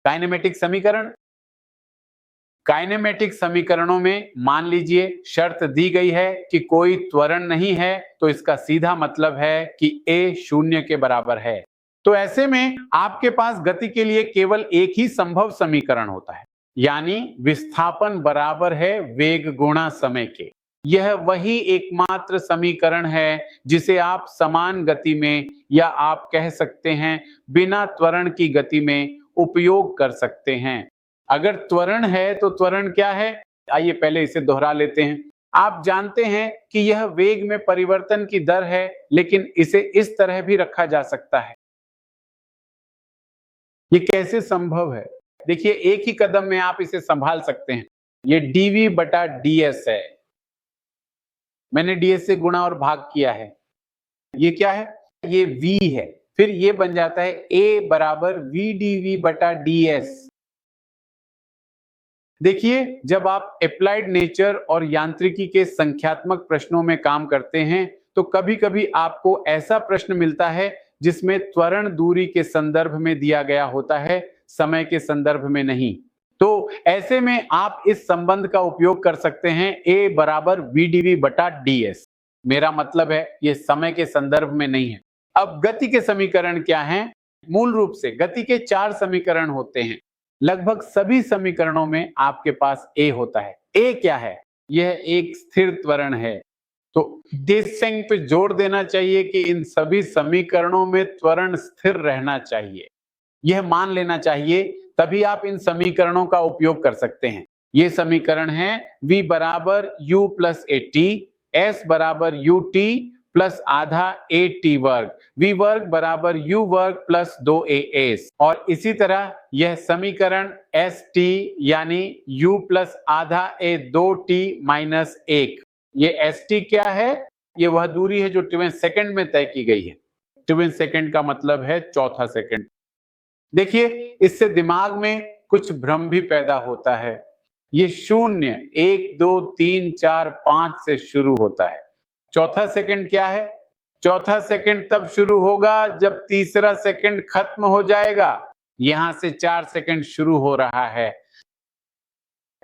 Kinematic समीकरण, kinematic समीकरणों में मान लीजिए शर्त दी गई है कि कोई त्वरण नहीं है, तो इसका सीधा मतलब है कि a 0 के बराबर है। तो ऐसे में आपके पास गति के लिए केवल एक ही संभव समीकरण होता है, यानी विस्थापन बराबर है वेग गुणा समय के। यह वही एकमात्र समीकरण है जिसे आप समान गति में, या आप कह सकते हैं बिना त्वरण की गति में उपयोग कर सकते हैं। अगर त्वरण है तो त्वरण क्या है, आइए पहले इसे दोहरा लेते हैं। आप जानते हैं कि यह वेग में परिवर्तन की दर है, लेकिन इसे इस तरह भी रखा जा सकता है। ये कैसे संभव है? देखिए, एक ही कदम में आप इसे संभाल सकते हैं। ये dv बटा ds है, मैंने ds से गुणा और भाग किया है। ये क्या है? ये v है, फिर ये बन जाता है a बराबर v dv बटा ds। देखिए, जब आप अप्लाइड नेचर और यांत्रिकी के संख्यात्मक प्रश्नों में काम करते हैं तो कभी-कभी आपको ऐसा प्रश्न मिलता है जिसमें त्वरण दूरी के संदर्भ में दिया गया होता है, समय के संदर्भ में नहीं। तो ऐसे में आप इस संबंध का उपयोग कर सकते हैं a बराबर v dv बटा ds। मेरा मतलब है ये समय के संदर्भ में नहीं है। अब गति के समीकरण क्या हैं? मूल रूप से गति के 4 समीकरण होते हैं। लगभग सभी समीकरणों में आपके पास a होता है। a क्या है? यह एक स्थिर त्वरण है। तो दिस पे जोर देना चाहिए कि इन सभी समीकरणों में त्वरण स्थिर रहना चाहिए, यह मान लेना चाहिए, तभी आप इन समीकरणों का उपयोग कर सकते हैं। ये समीकरण है v बराबर u प्लस at, s बराबर ut प्लस आधा at वर्ग, v वर्ग बराबर u वर्ग प्लस 2as, और इसी तरह यह समीकरण st यानी u प्लस आधा a 2t माइनस 1। ये st क्या है? ये वह दूरी है जो 2 सेकंड में तय की गई है। 2 सेकंड का मतलब है चौथा सेकंड। देखिए, इससे दिमाग में कुछ भ्रम भी पैदा होता है। ये 0, 1, 2, 3, 4, 5 से शुरू होता है। चौथा सेकंड क्या है? चौथा सेकंड तब शुरू होगा जब तीसरा सेकंड खत्म हो जाएगा। यहां से 4 सेकंड शुरू हो रहा है,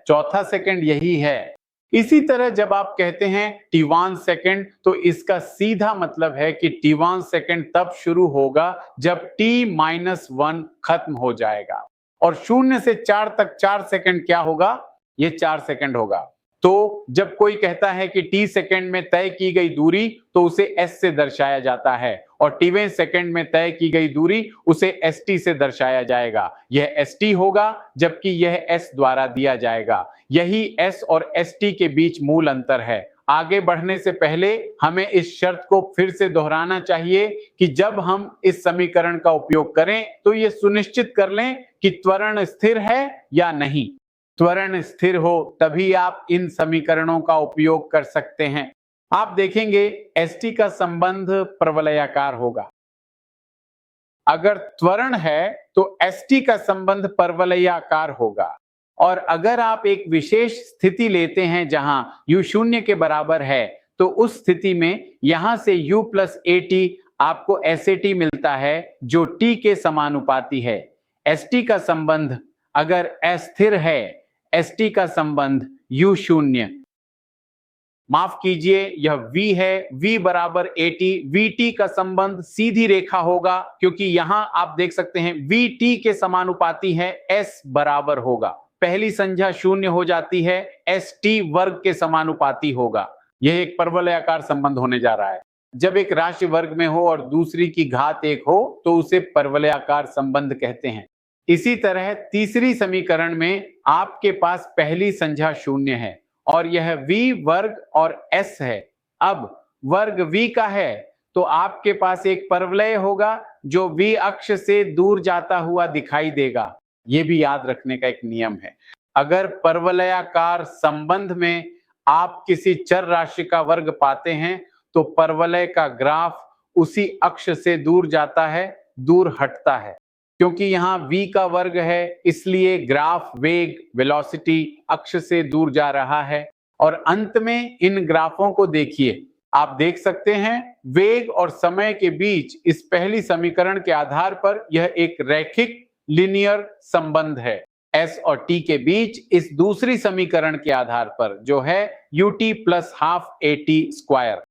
चौथा सेकंड यही है। इसी तरह जब आप कहते हैं t1 सेकंड, तो इसका सीधा मतलब है कि t1 सेकंड तब शुरू होगा जब t-1 खत्म हो जाएगा। और 0 से 4 तक 4 सेकंड क्या होगा? ये 4 सेकंड होगा। तो जब कोई कहता है कि t सेकंड में तय की गई दूरी, तो उसे s से दर्शाया जाता है, और tवें सेकंड में तय की गई दूरी उसे st से दर्शाया जाएगा। यह st होगा, जबकि यह s द्वारा दिया जाएगा। यही s और st के बीच मूल अंतर है। आगे बढ़ने से पहले हमें इस शर्त को फिर से दोहराना चाहिए कि जब हम इस समीकरण का उपयोग करें तो ये सुनिश्चित कर लें कि त्वरण स्थिर है या नहीं। त्वरण स्थिर हो तभी आप इन समीकरणों का उपयोग कर सकते हैं। आप देखेंगे st का संबंध परवलयाकार होगा। अगर त्वरण है तो st का संबंध परवलयाकार होगा। और अगर आप एक विशेष स्थिति लेते हैं जहां u 0 के बराबर है, तो उस स्थिति में यहां से u प्लस at आपको sat मिलता है जो t के समानुपाती है। st का संबंध अगर अस्थिर है, st का संबंध u 0, माफ कीजिए यह v है, v बराबर at, vt का संबंध सीधी रेखा होगा, क्योंकि यहां आप देख सकते हैं vt के समानुपाती है, s बराबर होगा। पहली संज्ञा 0 हो जाती है, st वर्ग के समानुपाती होगा। यह एक परवलयाकार संबंध होने जा रहा है। जब एक राशि वर्ग में हो और दूसरी की घात 1 हो तो उसे परवलयाकार संबंध कहते हैं। इसी तरह तीसरी समीकरण में आपके पास पहली संज्ञा 0 है और यह v वर्ग और s है। अब वर्ग v का है तो आपके पास एक परवलय होगा जो v अक्ष से दूर जाता हुआ दिखाई देगा। यह भी याद रखने का एक नियम है। अगर परवलयाकार संबंध में आप किसी चर राशि का वर्ग पाते हैं तो परवलय का ग्राफ उसी अक्ष से दूर जाता है, दूर हटता है। क्योंकि यहाँ v का वर्ग है इसलिए ग्राफ वेग वेलोसिटी अक्ष से दूर जा रहा है। और अंत में इन ग्राफों को देखिए, आप देख सकते हैं वेग और समय के बीच इस पहली समीकरण के आधार पर यह एक रैखिक लिनियर संबंध है s और t के बीच इस दूसरी समीकरण के आधार पर, जो है ut plus half at square.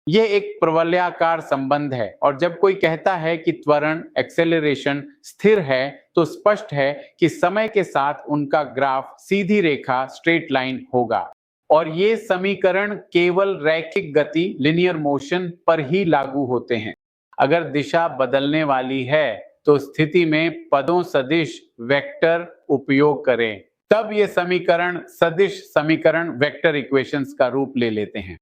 यह एक प्रवलयाकार संबंध है और जब कोई कहता है कि त्वरण एक्सेलरेशन स्थिर है तो स्पष्ट है कि समय के साथ उनका ग्राफ सीधी रेखा स्ट्रेट लाइन होगा। और ये समीकरण केवल रैखिक गति लिनियर मोशन पर ही लागू होते हैं। अगर दिशा बदलने वाली है तो स्थिति में पदों सदिश वेक्टर उपयोग करें, तब ये समीकरण सदिश समीकरण वेक्टर इक्वेशंस का रूप ले लेते हैं।